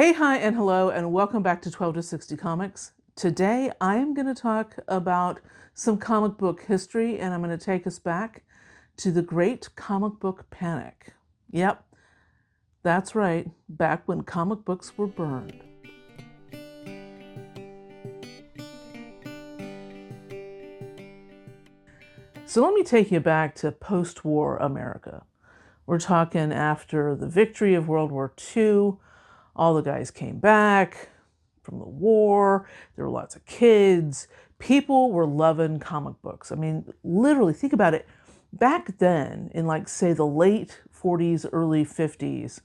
Hey, hi, and hello, and welcome back to 12 to 60 Comics. Today, I am going to talk about some comic book history, and I'm going to take us back to the Great Comic Book Panic. Yep, that's right, back when comic books were burned. So let me take you back to post-war America. We're talking after the victory of World War II. All the guys came back from the war. There were lots of kids. People were loving comic books. I mean, literally, think about it. Back then, in like, say, the late 40s, early 50s,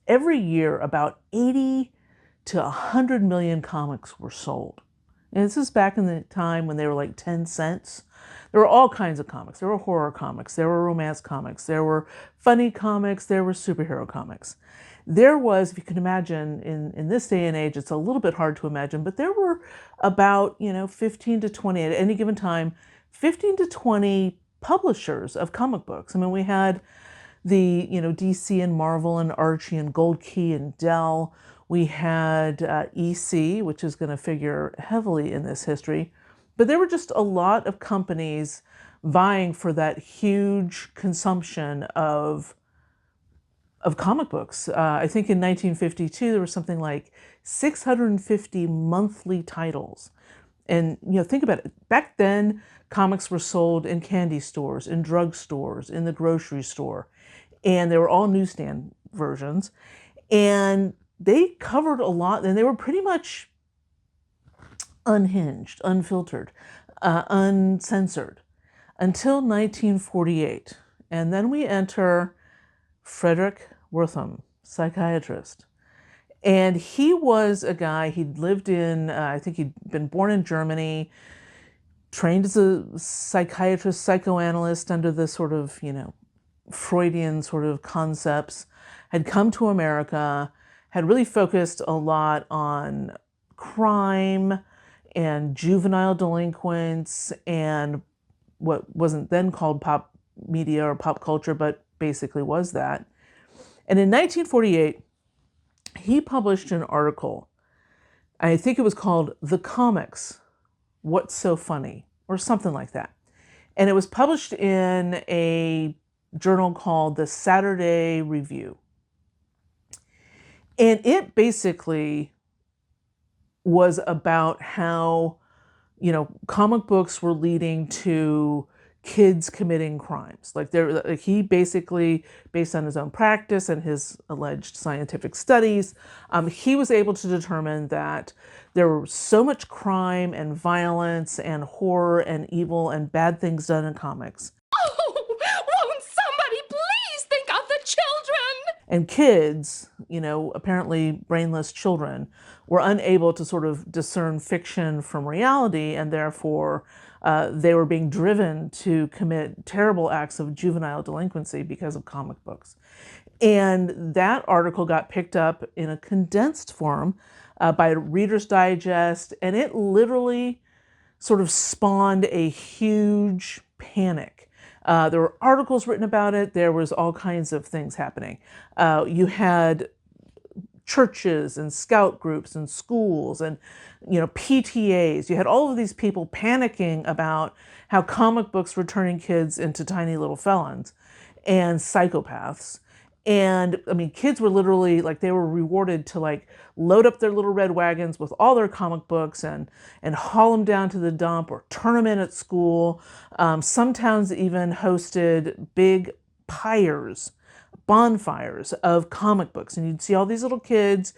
every year about 80 to 100 million comics were sold. And this is back in the time when they were like 10 cents. There were all kinds of comics. There were horror comics. There were romance comics. There were funny comics. There were superhero comics. There was, if you can imagine, in this day and age, it's a little bit hard to imagine, but there were about, 15 to 20 at any given time, 15 to 20 publishers of comic books. I mean, we had the, DC and Marvel and Archie and Gold Key and Dell. We had EC, which is going to figure heavily in this history. But there were just a lot of companies vying for that huge consumption of comic books. I think in 1952, there was something like 650 monthly titles. And, think about it. Back then, comics were sold in candy stores, in drugstores, in the grocery store. And they were all newsstand versions. And they covered a lot, and they were pretty much unhinged, unfiltered, uncensored until 1948. And then we enter Frederick Wertham, psychiatrist. And he was a guy, he'd lived in, I think he'd been born in Germany, trained as a psychiatrist, psychoanalyst under the sort of, Freudian sort of concepts, had come to America, had really focused a lot on crime and juvenile delinquents and what wasn't then called pop media or pop culture, but basically was that. And in 1948, he published an article. I think it was called The Comics, What's So Funny, or something like that. And it was published in a journal called the Saturday Review. And it basically was about how, comic books were leading to kids committing crimes. Like he basically, based on his own practice and his alleged scientific studies, he was able to determine that there was so much crime and violence and horror and evil and bad things done in comics. Oh, won't somebody please think of the children? And kids, apparently brainless children, were unable to sort of discern fiction from reality, and therefore they were being driven to commit terrible acts of juvenile delinquency because of comic books. And that article got picked up in a condensed form by Reader's Digest, and it literally sort of spawned a huge panic. There were articles written about it. There was all kinds of things happening. You had churches and scout groups and schools and, PTAs. You had all of these people panicking about how comic books were turning kids into tiny little felons and psychopaths. And I mean, kids were literally like, they were rewarded to like load up their little red wagons with all their comic books and haul them down to the dump or turn them in at school. Some towns even hosted big pyres, bonfires of comic books. And you'd see all these little kids,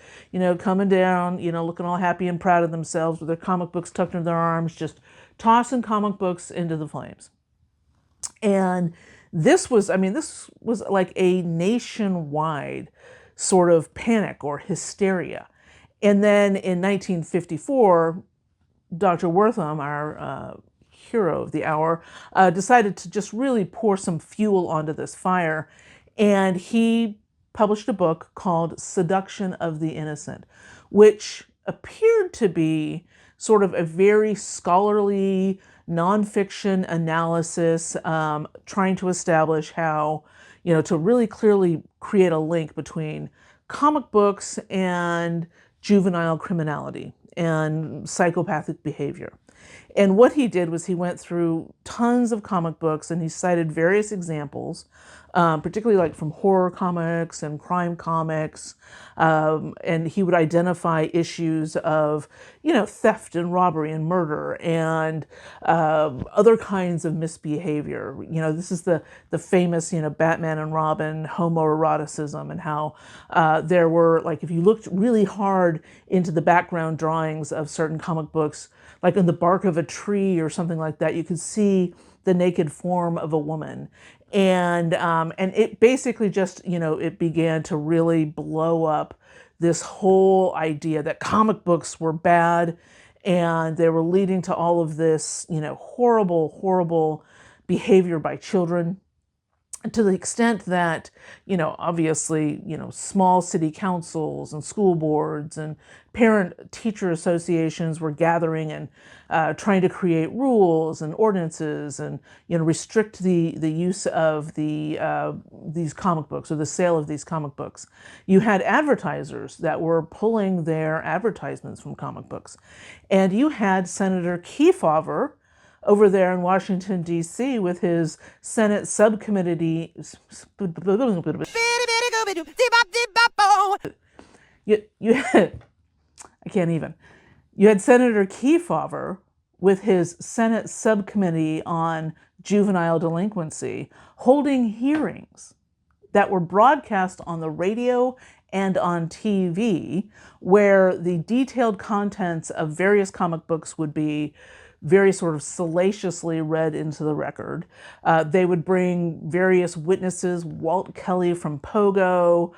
coming down, looking all happy and proud of themselves with their comic books tucked into their arms, just tossing comic books into the flames. And this was like a nationwide sort of panic or hysteria. And then in 1954, Dr. Wertham, our hero of the hour, decided to just really pour some fuel onto this fire. And he published a book called Seduction of the Innocent, which appeared to be sort of a very scholarly nonfiction analysis, trying to establish how, to really clearly create a link between comic books and juvenile criminality and psychopathic behavior. And what he did was he went through tons of comic books and he cited various examples, particularly like from horror comics and crime comics. And he would identify issues of, theft and robbery and murder and other kinds of misbehavior. This is the famous, Batman and Robin homoeroticism, and how there were, like, if you looked really hard into the background drawings of certain comic books, like in the bark of a tree or something like that, you could see the naked form of a woman. And it basically just, it began to really blow up this whole idea that comic books were bad and they were leading to all of this, horrible, horrible behavior by children, to the extent that, obviously, small city councils and school boards and parent teacher associations were gathering and trying to create rules and ordinances and, restrict the use of these comic books or the sale of these comic books. You had advertisers that were pulling their advertisements from comic books. And you had Senator Kefauver over there in Washington, D.C. with his Senate subcommittee. You had, I can't even. You had Senator Kefauver with his Senate subcommittee on juvenile delinquency holding hearings that were broadcast on the radio and on TV, where the detailed contents of various comic books would be very sort of salaciously read into the record. They would bring various witnesses, Walt Kelly from Pogo,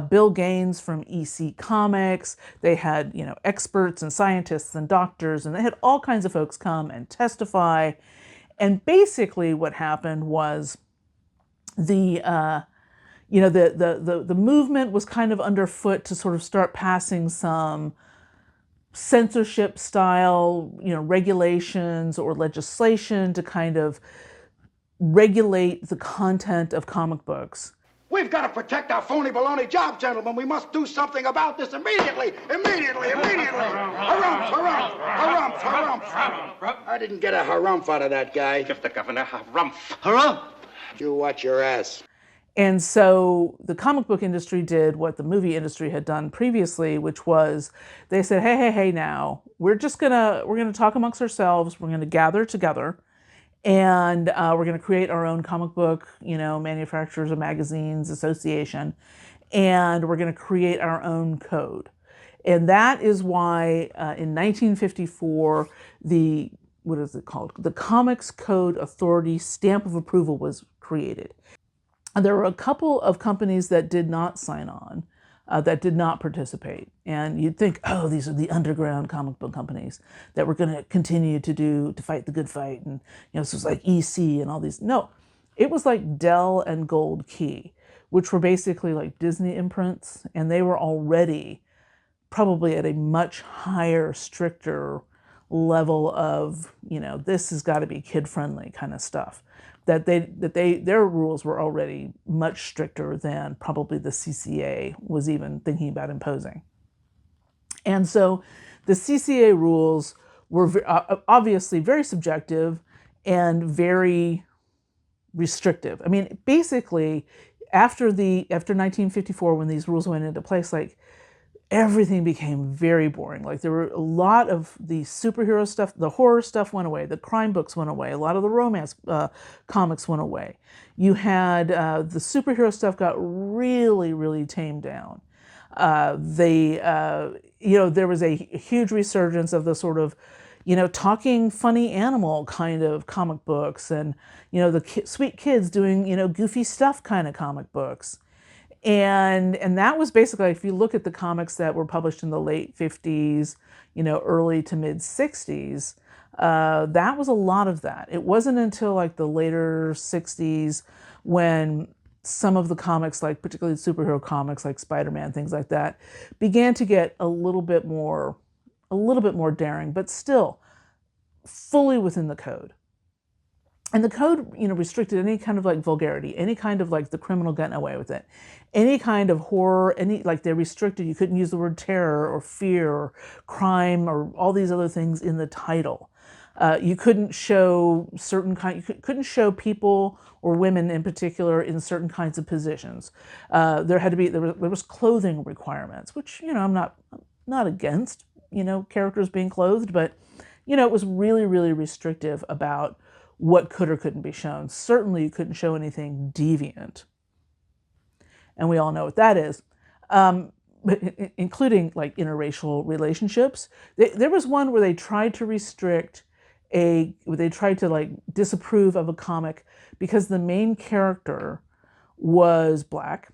Bill Gaines from EC Comics. They had, experts and scientists and doctors, and they had all kinds of folks come and testify. And basically what happened was the movement was kind of underfoot to sort of start passing some censorship style, regulations or legislation to kind of regulate the content of comic books. We've got to protect our phony baloney job, gentlemen. We must do something about this immediately. Immediately. Harumph, harumph, harumph, harumph. I didn't get a harumph out of that guy. Give the governor harumph. Harumph. You watch your ass. And so the comic book industry did what the movie industry had done previously, which was they said, hey, now we're gonna talk amongst ourselves. We're gonna gather together, and we're gonna create our own comic book, manufacturers and magazines association, and we're gonna create our own code. And that is why in 1954 the Comics Code Authority stamp of approval was created. And there were a couple of companies that did not sign on, that did not participate. And you'd think, oh, these are the underground comic book companies that were going to continue to fight the good fight. And, this was like EC and all these. No, it was like Dell and Gold Key, which were basically like Disney imprints. And they were already probably at a much higher, stricter level of, this has got to be kid-friendly kind of stuff. Their rules were already much stricter than probably the CCA was even thinking about imposing. And so the CCA rules were obviously very subjective and very restrictive. I mean, basically, after 1954, when these rules went into place, like, everything became very boring. Like, there were a lot of the superhero stuff, the horror stuff went away, the crime books went away, a lot of the romance comics went away. You had the superhero stuff got really, really tamed down. There was a huge resurgence of the sort of, talking funny animal kind of comic books, and, the sweet kids doing, goofy stuff kind of comic books. And that was basically, if you look at the comics that were published in the late 50s, early to mid 60s, that was a lot of that. It wasn't until like the later 60s when some of the comics, like particularly superhero comics like Spider-Man, things like that, began to get a little bit more daring, but still fully within the code. And the code, restricted any kind of like vulgarity, any kind of like the criminal getting away with it, any kind of horror, they restricted, you couldn't use the word terror or fear or crime or all these other things in the title. You couldn't show you couldn't show people or women in particular in certain kinds of positions. There was clothing requirements, which, I'm not against, characters being clothed, but, it was really, really restrictive about what could or couldn't be shown. Certainly you couldn't show anything deviant. And we all know what that is. But including like interracial relationships. There was one where they tried to like disapprove of a comic because the main character was Black,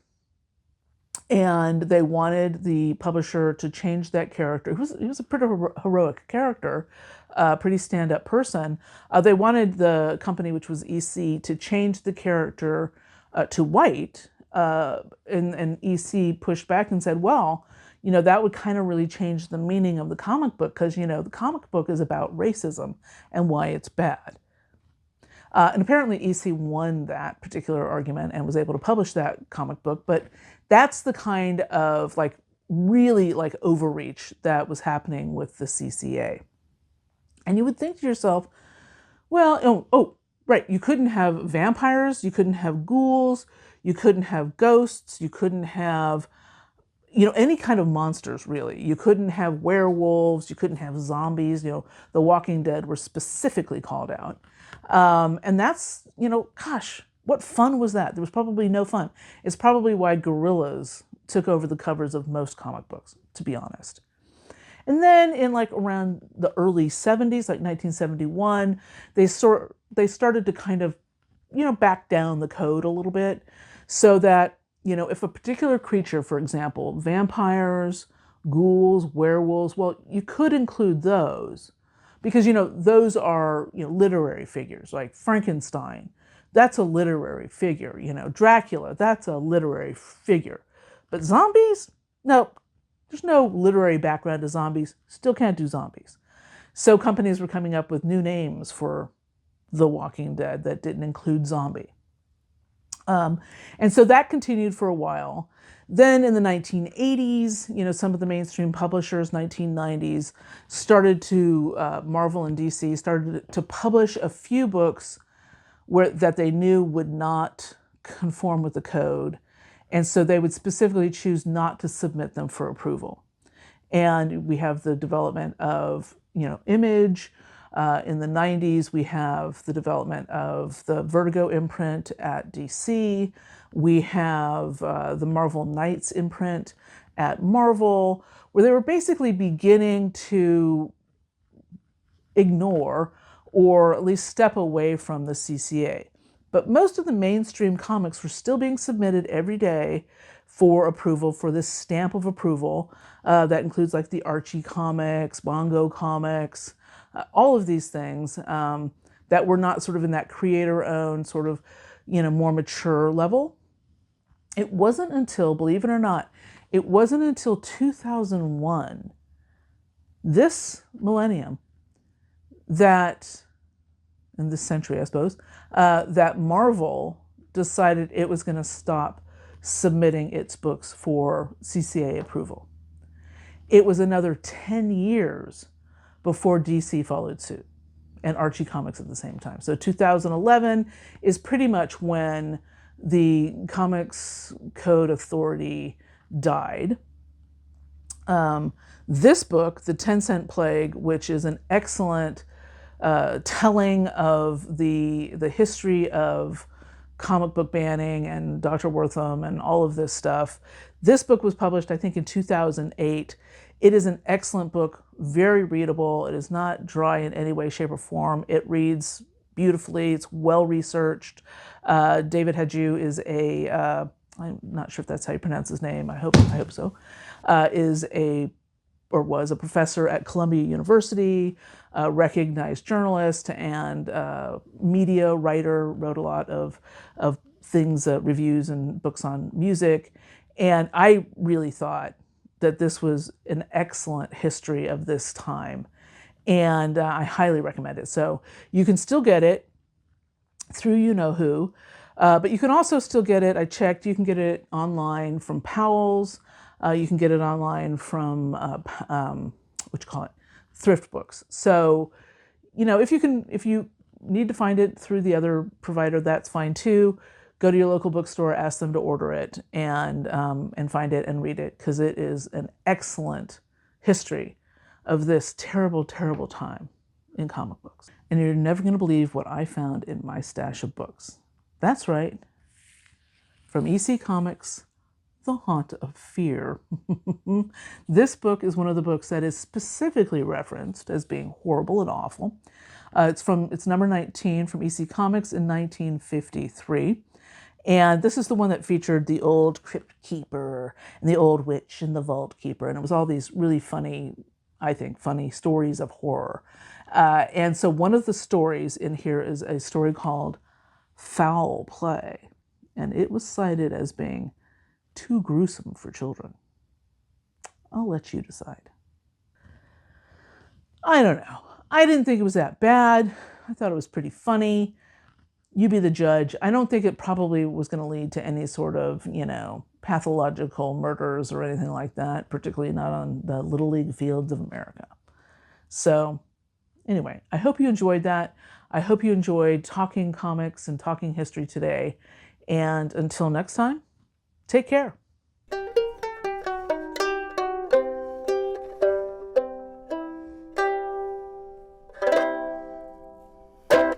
and they wanted the publisher to change that character. He was a pretty heroic character, pretty stand-up person. They wanted the company, which was EC, to change the character to white, and EC pushed back and said, well, that would kind of really change the meaning of the comic book, because, the comic book is about racism and why it's bad. And apparently EC won that particular argument and was able to publish that comic book, but that's the kind of like really like overreach that was happening with the CCA. And you would think to yourself, well, right, you couldn't have vampires, you couldn't have ghouls, you couldn't have ghosts, you couldn't have, any kind of monsters, really. You couldn't have werewolves, you couldn't have zombies, The Walking Dead were specifically called out. And that's, gosh, what fun was that? There was probably no fun. It's probably why gorillas took over the covers of most comic books, to be honest. And then in like around the early 70s, like 1971, they started to kind of, back down the code a little bit, so that, if a particular creature, for example, vampires, ghouls, werewolves, well, you could include those because, those are, literary figures, like Frankenstein. That's a literary figure. Dracula, that's a literary figure. But zombies? No, there's no literary background to zombies. Still can't do zombies. So companies were coming up with new names for The Walking Dead that didn't include zombie. And so that continued for a while. Then in the 1980s, some of the mainstream publishers, 1990s, started to, Marvel and DC started to publish a few books that they knew would not conform with the code. And so they would specifically choose not to submit them for approval. And we have the development of, Image. In the 90s, we have the development of the Vertigo imprint at DC. We have the Marvel Knights imprint at Marvel, where they were basically beginning to ignore or at least step away from the CCA. But most of the mainstream comics were still being submitted every day for approval, for this stamp of approval. That includes like the Archie comics, Bongo comics, all of these things that were not sort of in that creator-owned sort of, more mature level. It wasn't until, believe it or not, it wasn't until 2001, this millennium, that, in this century, I suppose, that Marvel decided it was going to stop submitting its books for CCA approval. It was another 10 years before DC followed suit, and Archie Comics at the same time. So 2011 is pretty much when the Comics Code Authority died. This book, The 10-Cent Plague, which is an excellent telling of the history of comic book banning and Dr. Wortham and all of this stuff. This book was published, I think, in 2008. It is an excellent book, very readable. It is not dry in any way, shape, or form. It reads beautifully. It's well researched. David Hadju is I'm not sure if that's how you pronounce his name. I hope so. Was a professor at Columbia University, a recognized journalist and media writer, wrote a lot of things, reviews and books on music. And I really thought that this was an excellent history of this time. And I highly recommend it. So you can still get it. through you know who. But you can also still get it. I checked. You can get it online from Powell's. You can get it online from what you call it, thrift books. So, if you need to find it through the other provider, that's fine too. Go to your local bookstore, ask them to order it, and find it and read it, because it is an excellent history of this terrible, terrible time in comic books. And you're never going to believe what I found in my stash of books. That's right. From EC Comics, The Haunt of Fear. This book is one of the books that is specifically referenced as being horrible and awful. It's number 19 from EC Comics in 1953. And this is the one that featured the old crypt keeper and the old witch and the vault keeper. And it was all these really funny, I think, funny stories of horror. And so one of the stories in here is a story called Foul Play. And it was cited as being too gruesome for children. I'll let you decide. I don't know. I didn't think it was that bad. I thought it was pretty funny. You be the judge. I don't think it probably was going to lead to any sort of, pathological murders or anything like that, particularly not on the Little League fields of America. So anyway, I hope you enjoyed that. I hope you enjoyed talking comics and talking history today. And until next time, take care.